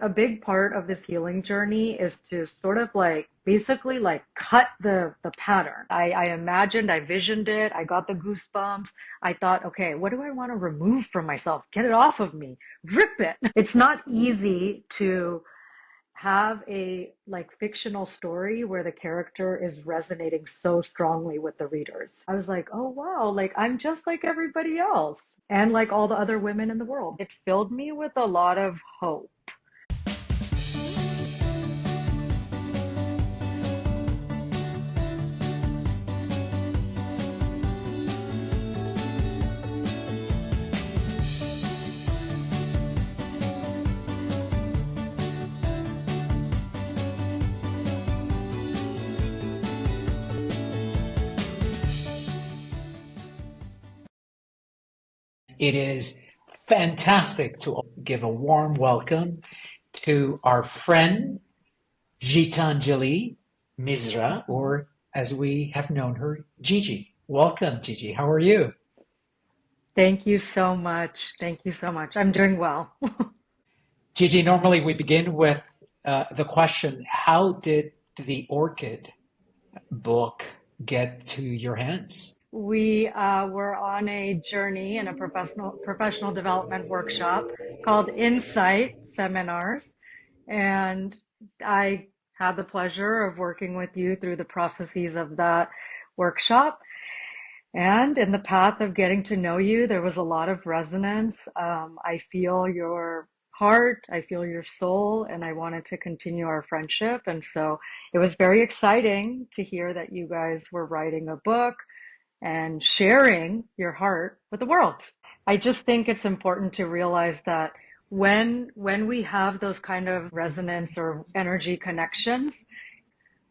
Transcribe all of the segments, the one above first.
A big part of this healing journey is to sort of like basically like cut the pattern. I imagined, I visioned it, I got the goosebumps. I thought, okay, what do I want to remove from myself? Get it off of me. Rip it. It's not easy to have a like fictional story where the character is resonating so strongly with the readers. I was like, oh wow, like I'm just like everybody else and like all the other women in the world. It filled me with a lot of hope. It is fantastic to give a warm welcome to our friend Gitanjali Misra, or as we have known her, Gigi. Welcome, Gigi. How are you? Thank you so much. Thank you so much. I'm doing well. Gigi, normally we begin with the question, how did the Orchid book get to your hands? We were on a journey in a professional development workshop called Insight Seminars, and I had the pleasure of working with you through the processes of that workshop. And in the path of getting to know you, there was a lot of resonance. I feel your heart, I feel your soul, and I wanted to continue our friendship. And so it was very exciting to hear that you guys were writing a book and sharing your heart with the world. I just think it's important to realize that when we have those kind of resonance or energy connections,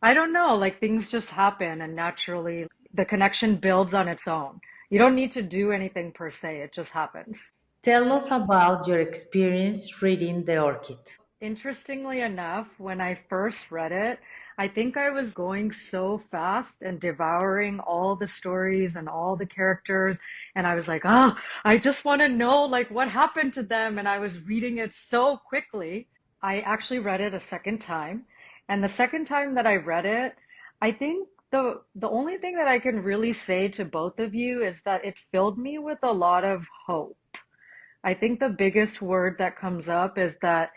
I don't know, like things just happen and naturally the connection builds on its own. You don't need to do anything per se, it just happens. Tell us about your experience reading The Orchid. Interestingly enough, when I first read it, I think I was going so fast and devouring all the stories and all the characters. And I was like, oh, I just want to know like what happened to them. And I was reading it so quickly. I actually read it a second time. And the second time that I read it, I think the only thing that I can really say to both of you is that it filled me with a lot of hope. I think the biggest word that comes up is that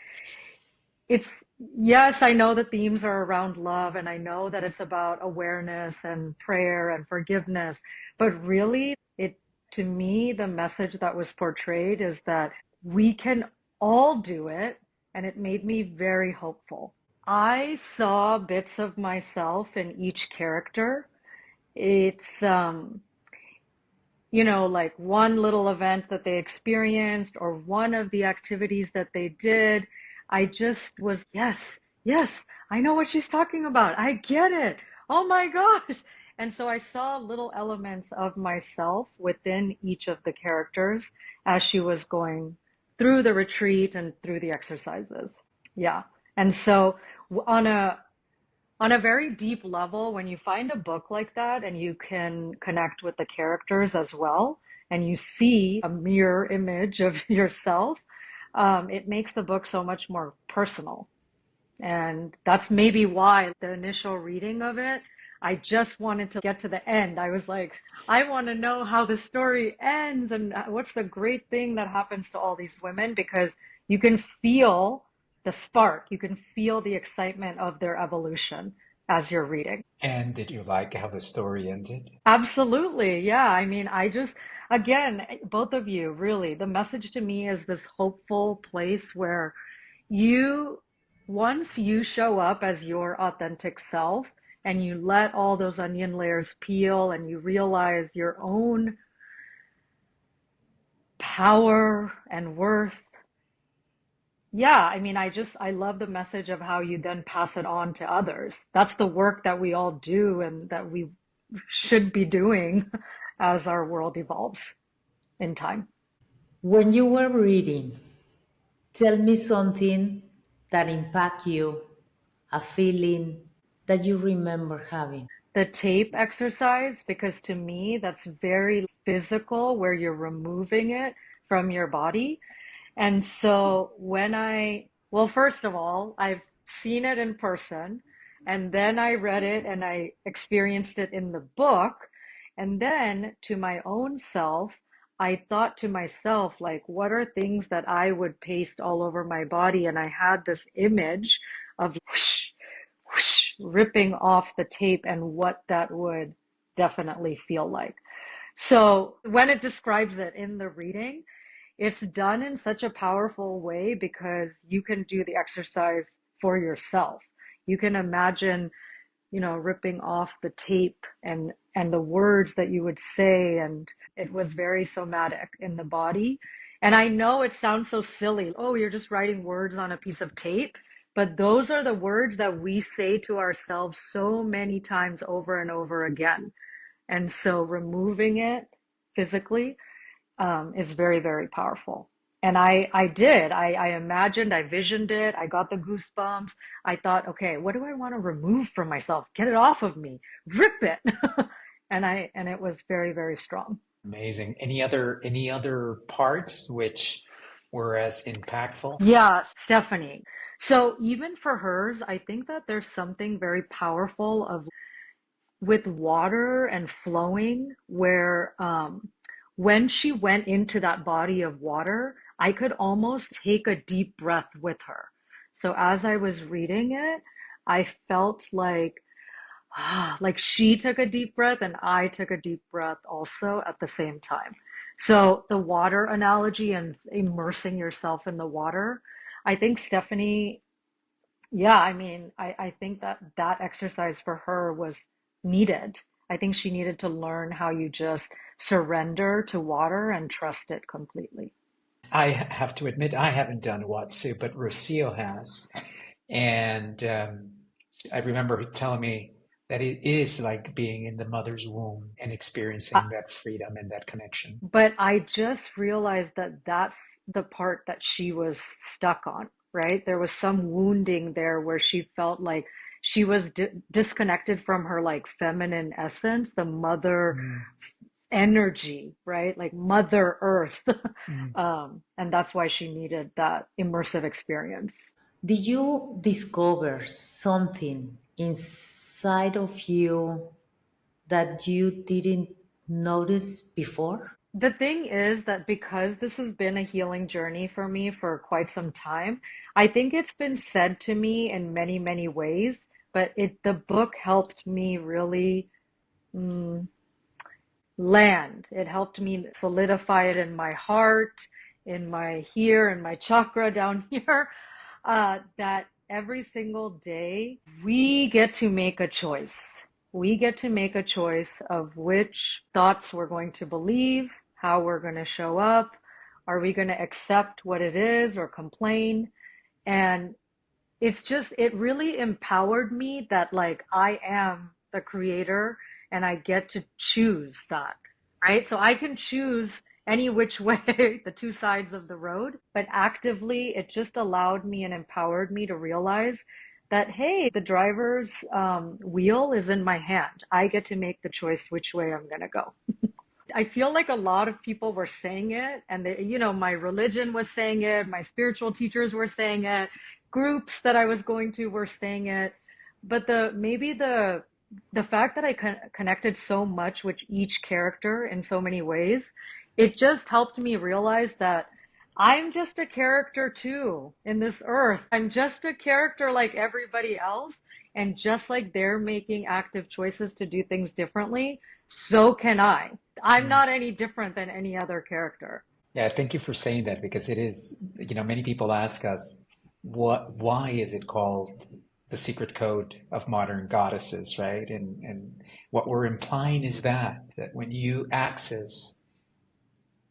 it's, yes, I know the themes are around love and I know that it's about awareness and prayer and forgiveness, but really to me, the message that was portrayed is that we can all do it, and it made me very hopeful. I saw bits of myself in each character. It's, like one little event that they experienced or one of the activities that they did. I just was, yes, yes, I know what she's talking about. I get it. Oh my gosh. And so I saw little elements of myself within each of the characters as she was going through the retreat and through the exercises. Yeah. And so on a very deep level, when you find a book like that and you can connect with the characters as well, and you see a mirror image of yourself, it makes the book so much more personal. And that's maybe why the initial reading of it, I just wanted to get to the end. I was like, I want to know how the story ends and what's the great thing that happens to all these women, because you can feel the spark, you can feel the excitement of their evolution as you're reading. And did you like how the story ended? Absolutely. Yeah. I mean, again, both of you, really, the message to me is this hopeful place where you, once you show up as your authentic self and you let all those onion layers peel and you realize your own power and worth. Yeah, I mean, I love the message of how you then pass it on to others. That's the work that we all do and that we should be doing as our world evolves in time. When you were reading, tell me something that impacted you, a feeling that you remember having. The tape exercise, because to me, that's very physical, where you're removing it from your body. And so when I Well, first of all, I've seen it in person, and then I read it and I experienced it in the book. And then to my own self, I thought to myself, like, what are things that I would paste all over my body? And I had this image of whoosh, whoosh, ripping off the tape and what that would definitely feel like. So when it describes it in the reading, it's done in such a powerful way because you can do the exercise for yourself. You can imagine, ripping off the tape and the words that you would say, and it was very somatic in the body. And I know it sounds so silly. Oh, you're just writing words on a piece of tape. But those are the words that we say to ourselves so many times over and over again. And so removing it physically is very, very powerful. And I did. I imagined, I visioned it. I got the goosebumps. I thought, okay, what do I want to remove from myself? Get it off of me. Rip it. And it was very, very strong. Amazing. Any other parts which were as impactful? Yeah, Stephanie. So even for hers, I think that there's something very powerful of with water and flowing where when she went into that body of water, I could almost take a deep breath with her. So as I was reading it, I felt like she took a deep breath and I took a deep breath also at the same time. So the water analogy and immersing yourself in the water, I think Stephanie, yeah, I mean, I think that that exercise for her was needed. I think she needed to learn how you just surrender to water and trust it completely. I have to admit, I haven't done Watsu, but Rocio has. And I remember her telling me that it is like being in the mother's womb and Uh, experiencing that freedom and that connection. But I just realized that that's the part that she was stuck on, right? There was some wounding there where she felt like she was disconnected from her like feminine essence, the mother Mm, energy, right? Like Mother Earth. mm. And that's why she needed that immersive experience. Did you discover something inside of you that you didn't notice before? The thing is that because this has been a healing journey for me for quite some time, I think it's been said to me in many, many ways, but the book helped me really mm, land. It helped me solidify it in my heart, in my here, in my chakra down here, that every single day we get to make a choice. We get to make a choice of which thoughts we're going to believe, how we're going to show up. Are we going to accept what it is or complain? And it really empowered me that like I am the creator and I get to choose that, right? So I can choose any which way, the two sides of the road, but actively it just allowed me and empowered me to realize that, hey, the driver's wheel is in my hand. I get to make the choice which way I'm going to go. I feel like a lot of people were saying it, and my religion was saying it, my spiritual teachers were saying it, groups that I was going to were saying it, but the fact that I connected so much with each character in so many ways, it just helped me realize that I'm just a character too in this earth. I'm just a character like everybody else. And just like they're making active choices to do things differently, so can I. I'm Mm. not any different than any other character. Yeah, thank you for saying that because it is, many people ask us, why is it called the secret code of modern goddesses, right? And what we're implying is that when you access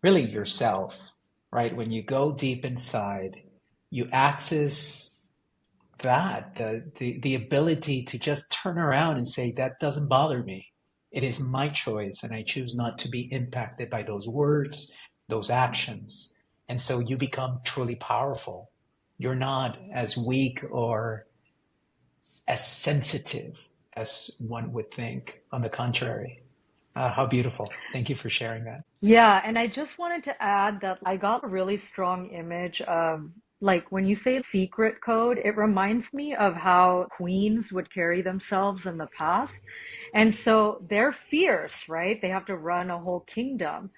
really yourself, right? When you go deep inside, you access the ability to just turn around and say, that doesn't bother me. It is my choice, and I choose not to be impacted by those words, those actions. And so you become truly powerful. You're not as weak or as sensitive as one would think. On the contrary. How beautiful. Thank you for sharing that. Yeah, and I just wanted to add that I got a really strong image of Like when you say secret code, it reminds me of how queens would carry themselves in the past. And so they're fierce, right? They have to run a whole kingdom.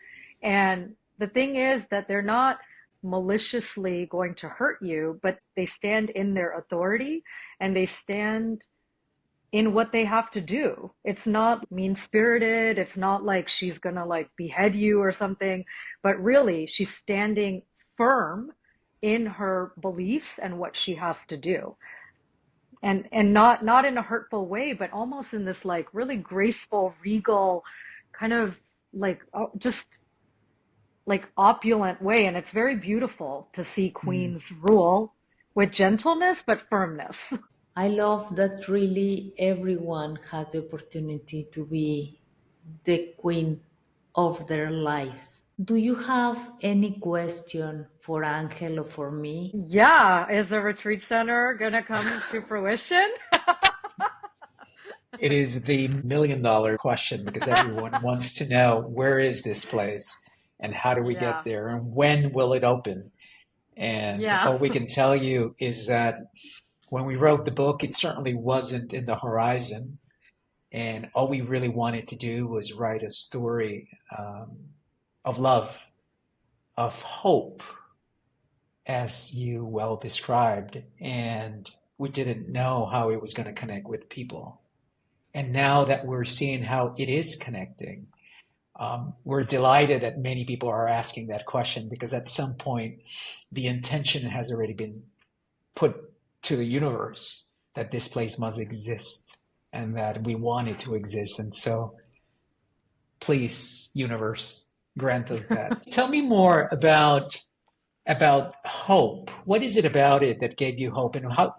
And the thing is that they're not maliciously going to hurt you, but they stand in their authority and they stand in what they have to do. It's not mean-spirited. It's not like she's gonna like behead you or something, but really she's standing firm in her beliefs and what she has to do. And not in a hurtful way, but almost in this like really graceful, regal kind of like just like opulent way. And it's very beautiful to see Mm. queens rule with gentleness but firmness. I love that really everyone has the opportunity to be the queen of their lives. Do you have any question for Angel or for me? Yeah, is the retreat center gonna come to fruition? It is the $1 million question because everyone wants to know where is this place and how do we get Yeah, there and when will it open? And yeah. all we can tell you is that when we wrote the book, it certainly wasn't in the horizon. And all we really wanted to do was write a story of love, of hope, as you well described. And we didn't know how it was going to connect with people. And now that we're seeing how it is connecting, we're delighted that many people are asking that question because at some point the intention has already been put to the universe that this place must exist and that we want it to exist. And so please, universe, grant us that. Tell me more about hope. What is it about it that gave you hope, and how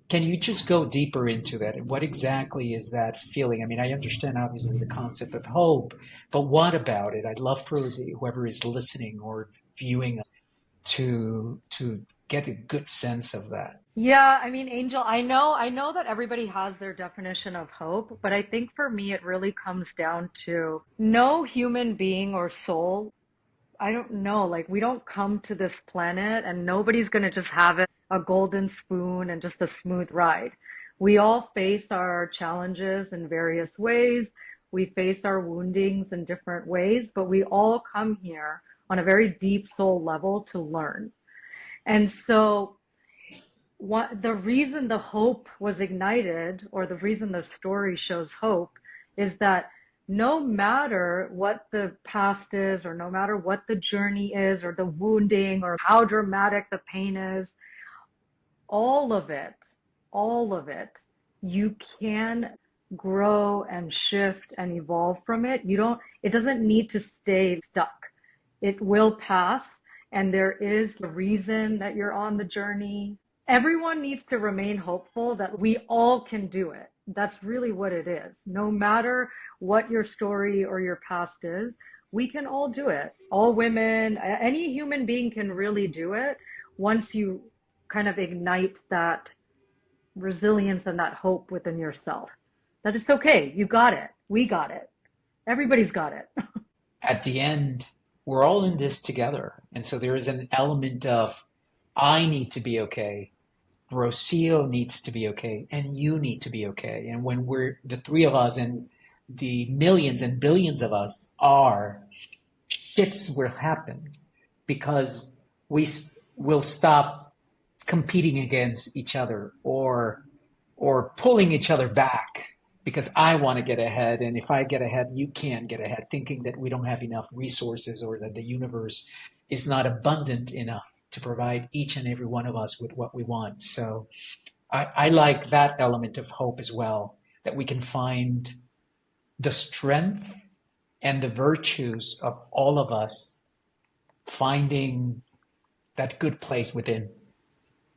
can you just go deeper into that? And what exactly is that feeling? I mean, I understand obviously the concept of hope, but what about it? I'd love for whoever is listening or viewing us to get a good sense of that. Yeah, I mean, Angel, I know that everybody has their definition of hope, but I think for me it really comes down to no human being or soul. I don't know, like we don't come to this planet and nobody's gonna just have it a golden spoon and just a smooth ride. We all face our challenges in various ways. We face our woundings in different ways, but we all come here on a very deep soul level to learn. And so the reason the hope was ignited, or the reason the story shows hope, is that no matter what the past is, or no matter what the journey is, or the wounding, or how dramatic the pain is, all of it, all of it, you can grow and shift and evolve from it. It doesn't need to stay stuck. It will pass, and there is a reason that you're on the journey. Everyone needs to remain hopeful that we all can do it. That's really what it is. No matter what your story or your past is, we can all do it. All women, any human being can really do it once you kind of ignite that resilience and that hope within yourself. That it's okay. You got it. We got it. Everybody's got it. At the end, we're all in this together. And so there is an element of I need to be okay. Rocio needs to be okay, and you need to be okay. And when we're the three of us and the millions and billions of us are, shifts will happen because we will stop competing against each other or pulling each other back because I want to get ahead, and if I get ahead, you can't get ahead, thinking that we don't have enough resources or that the universe is not abundant enough to provide each and every one of us with what we want. So I like that element of hope as well, that we can find the strength and the virtues of all of us finding that good place within.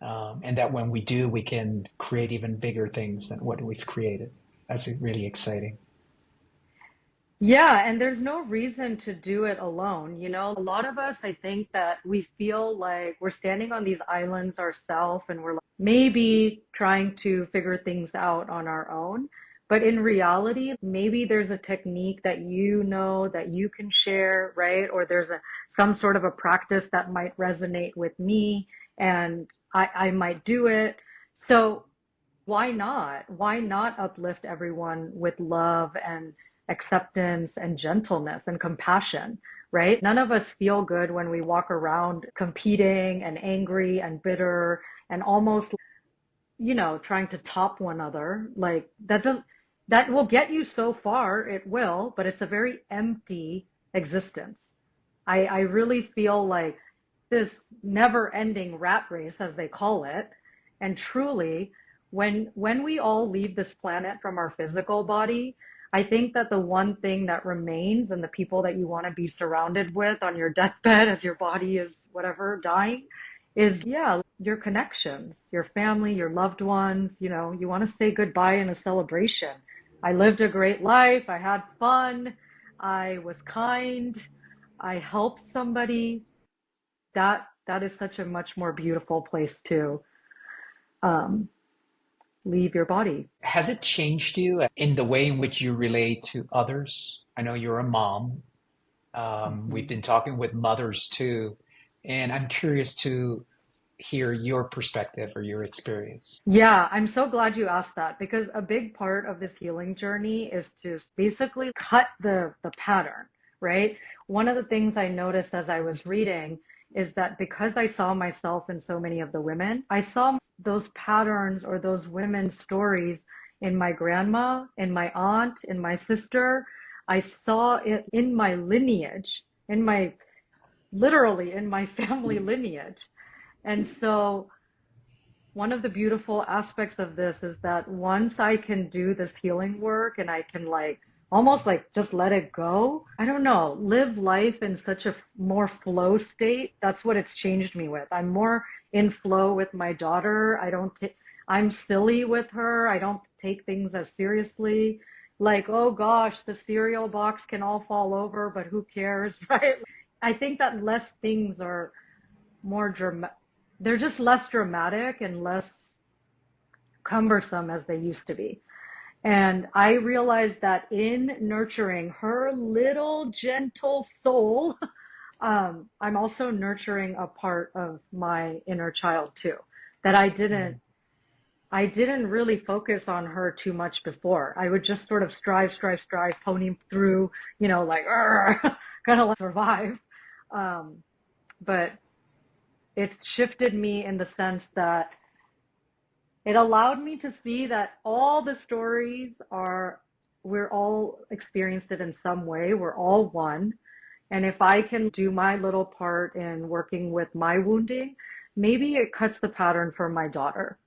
And that when we do, we can create even bigger things than what we've created. That's really exciting. Yeah, and there's no reason to do it alone. A lot of us, I think that we feel like we're standing on these islands ourselves and we're like maybe trying to figure things out on our own. But in reality, maybe there's a technique that that you can share, right? Or there's some sort of a practice that might resonate with me. and I might do it. So why not? Why not uplift everyone with love and acceptance and gentleness and compassion, right? None of us feel good when we walk around competing and angry and bitter and almost, trying to top one another. Like that will get you so far, it will, but it's a very empty existence. I really feel like this never ending rat race, as they call it. And truly, when we all leave this planet from our physical body, I think that the one thing that remains and the people that you want to be surrounded with on your deathbed as your body is whatever dying is, yeah, your connections, your family, your loved ones. You want to say goodbye in a celebration. I lived a great life. I had fun. I was kind. I helped somebody. That is such a much more beautiful place to um, leave your body. Has it changed you in the way in which you relate to others? I know you're a mom. We've Mhm. been talking with mothers too, and I'm curious to hear your perspective or your experience. Yeah, I'm so glad you asked that because a big part of this healing journey is to basically cut the pattern, right? One of the things I noticed as I was reading is that because I saw myself in so many of the women, I saw those patterns or those women's stories in my grandma, in my aunt, in my sister. I saw it in my lineage, literally in my family lineage. And so one of the beautiful aspects of this is that once I can do this healing work and I can like almost like just let it go, I don't know, live life in such a more flow state. That's what it's changed me with. I'm more in flow with my daughter. I'm silly with her. I don't take things as seriously. Like, oh gosh, the cereal box can all fall over, but who cares, right? I think that less things are more dramatic. They're just less dramatic and less cumbersome as they used to be. And I realized that in nurturing her little gentle soul, I'm also nurturing a part of my inner child too, that I didn't really focus on her too much before. I would just sort of strive, pony through, like, kind of like survive. Um, but it's shifted me in the sense that it allowed me to see that all the stories we're all experienced it in some way. We're all one. And if I can do my little part in working with my wounding, maybe it cuts the pattern for my daughter.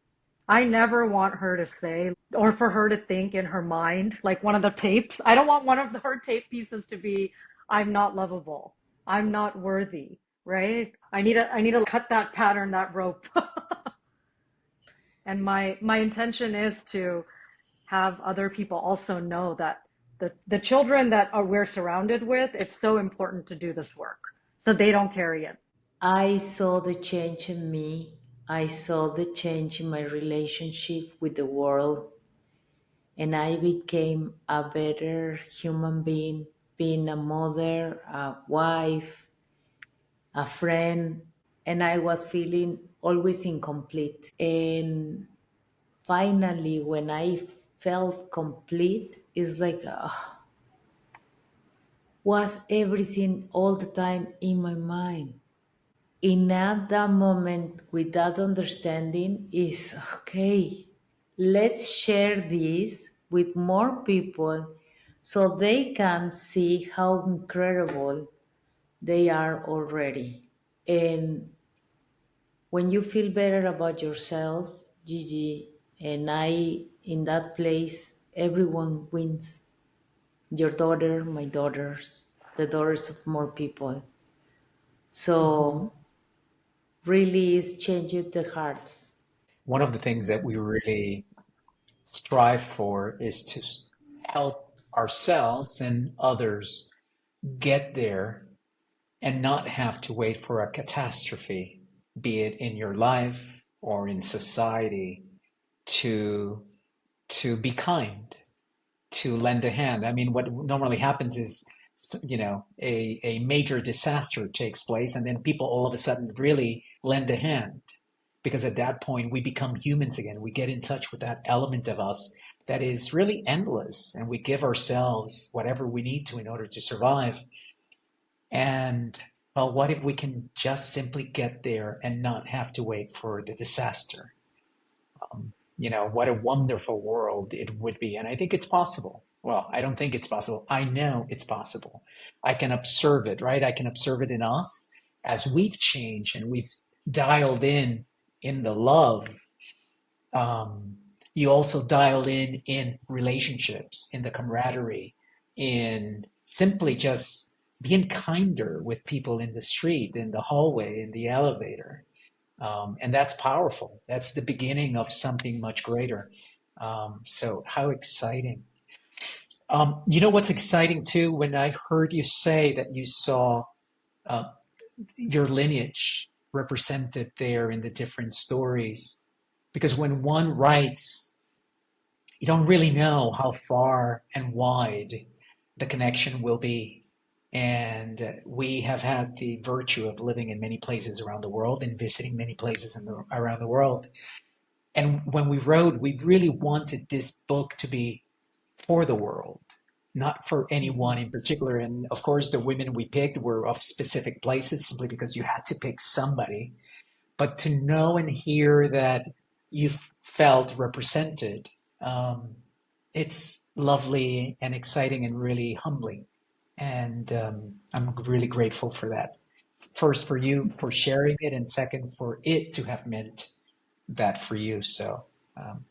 I never want her to say, or for her to think in her mind, like one of the tapes. I don't want one of her tape pieces to be, I'm not lovable. I'm not worthy, right? I need to cut that pattern, that rope. And my intention is to have other people also know that the children that we're surrounded with, it's so important to do this work so they don't carry it. I saw the change in me. I saw the change in my relationship with the world, and I became a better human being, being a mother, a wife, a friend, and I was feeling always incomplete. And finally, when I felt complete, it's like, was everything all the time in my mind? In at that moment, with that understanding, is okay, let's share this with more people so they can see how incredible they are already. And when you feel better about yourself, Gigi, and I, in that place, everyone wins. Your daughter, my daughters, the daughters of more people. Hmm. So really is changing the hearts. One of the things that we really strive for is to help ourselves and others get there and not have to wait for a catastrophe, be it in your life or in society, to be kind, to lend a hand. I mean, what normally happens is, a major disaster takes place, and then people all of a sudden really lend a hand. because at that point we become humans again. We get in touch with that element of us that is really endless, and we give ourselves whatever we need to in order to survive. And well, what if we can just simply get there and not have to wait for the disaster? What a wonderful world it would be. And I think it's possible. Well, I don't think it's possible. I know it's possible. I can observe it, right? I can observe it in us as we've changed and we've dialed in the love. You also dial in relationships, in the camaraderie, in simply just being kinder with people in the street, in the hallway, in the elevator. And that's powerful. That's the beginning of something much greater. So how exciting. What's exciting too, when I heard you say that you saw uh, your lineage represented there in the different stories, because when one writes, you don't really know how far and wide the connection will be. And we have had the virtue of living in many places around the world and visiting many places around the world. And when we wrote, we really wanted this book to be for the world, not for anyone in particular. And of course, the women we picked were of specific places simply because you had to pick somebody. But to know and hear that you felt represented, it's lovely and exciting and really humbling. And I'm really grateful for that. First, for you for sharing it, and second, for it to have meant that for you. So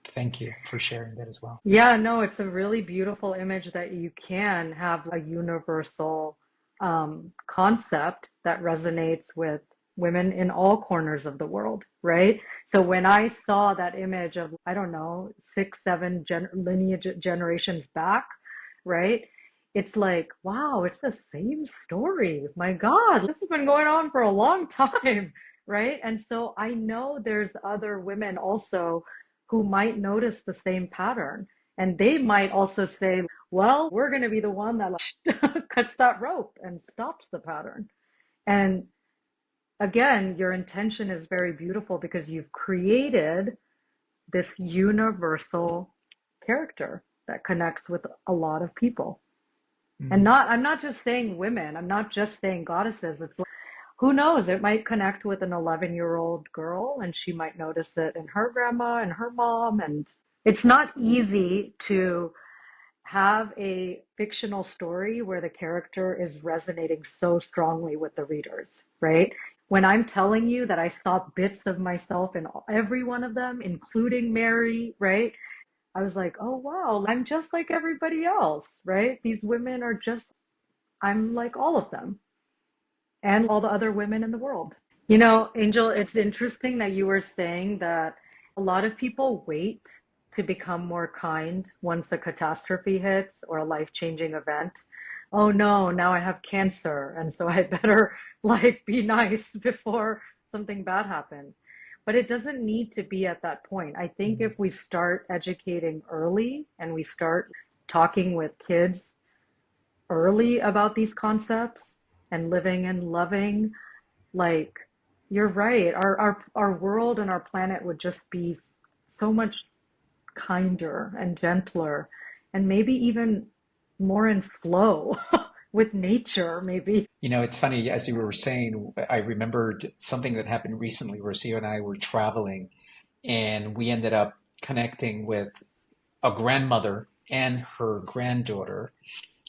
thank you for sharing that as well. Yeah, no, it's a really beautiful image that you can have a universal concept that resonates with women in all corners of the world, right? So when I saw that image of, I don't know, six, seven lineage generations back, right? It's like, wow, it's the same story. My God, this has been going on for a long time, right? And so I know there's other women also who might notice the same pattern. And they might also say, well, we're going to be the one that cuts that rope and stops the pattern. And again, your intention is very beautiful because you've created this universal character that connects with a lot of people. And Mm. not, I'm not just saying women, I'm not just saying goddesses. It's like, who knows? It might connect with an 11-year-old girl and she might notice it in her grandma and her mom. And it's not easy to have a fictional story where the character is resonating so strongly with the readers, right? When I'm telling you that I saw bits of myself in every one of them, including Mary, right? I was like, oh wow, I'm just like everybody else, right? These women are just, I'm like all of them and all the other women in the world. You know, Angel, it's interesting that you were saying that a lot of people wait to become more kind once a catastrophe hits or a life-changing event. Oh no, now I have cancer, and so I better like be nice before something bad happens. But it doesn't need to be at that point. I think if we start educating early and we start talking with kids early about these concepts and living and loving, like you're right. Our world and our planet would just be so much kinder and gentler and maybe even more in flow with nature, maybe. It's funny, as you were saying, I remembered something that happened recently. Rocio and I were traveling, and we ended up connecting with a grandmother and her granddaughter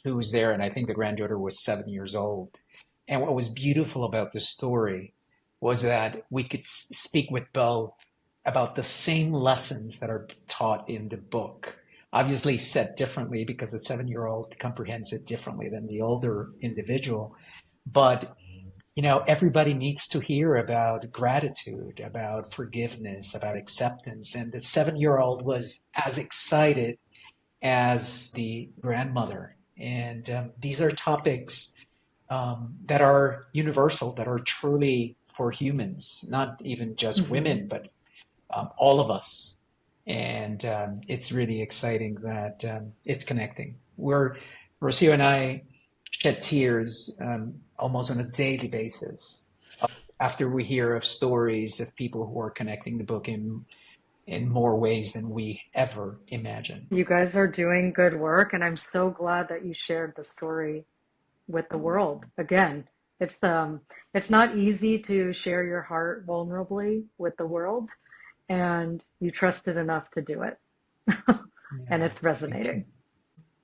who was there. And I think the granddaughter was 7 years old. And what was beautiful about the story was that we could speak with both about the same lessons that are taught in the book. Obviously, said differently because the 7-year-old comprehends it differently than the older individual. But everybody needs to hear about gratitude, about forgiveness, about acceptance. And the 7-year-old was as excited as the grandmother. And these are topics that are universal, that are truly for humans, not even just Hmm. women, but all of us. And it's really exciting that it's connecting. Rocio and I shed tears almost on a daily basis after we hear of stories of people who are connecting the book in more ways than we ever imagined. You guys are doing good work, and I'm so glad that you shared the story with the world. Again, it's not easy to share your heart vulnerably with the world, and you trusted enough to do it. And Yeah, it's thank you. resonating.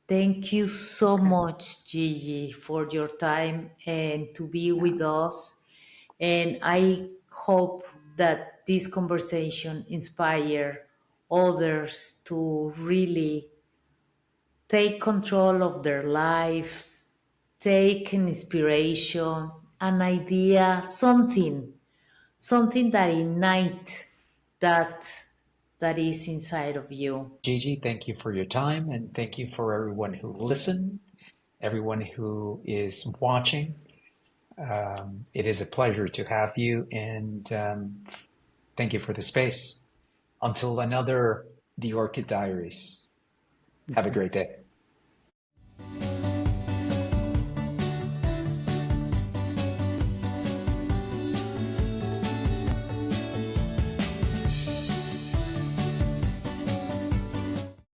Thank you so Okay. much, Gigi, for your time and to be Yeah. with us. And I hope that this conversation inspire others to really take control of their lives, take an inspiration, an idea, something that ignite that that is inside of you. Gigi, thank you for your time, and thank you for everyone who listened, everyone who is watching. It is a pleasure to have you, and thank you for the space. Until another The Orchid Diaries. Have a great day.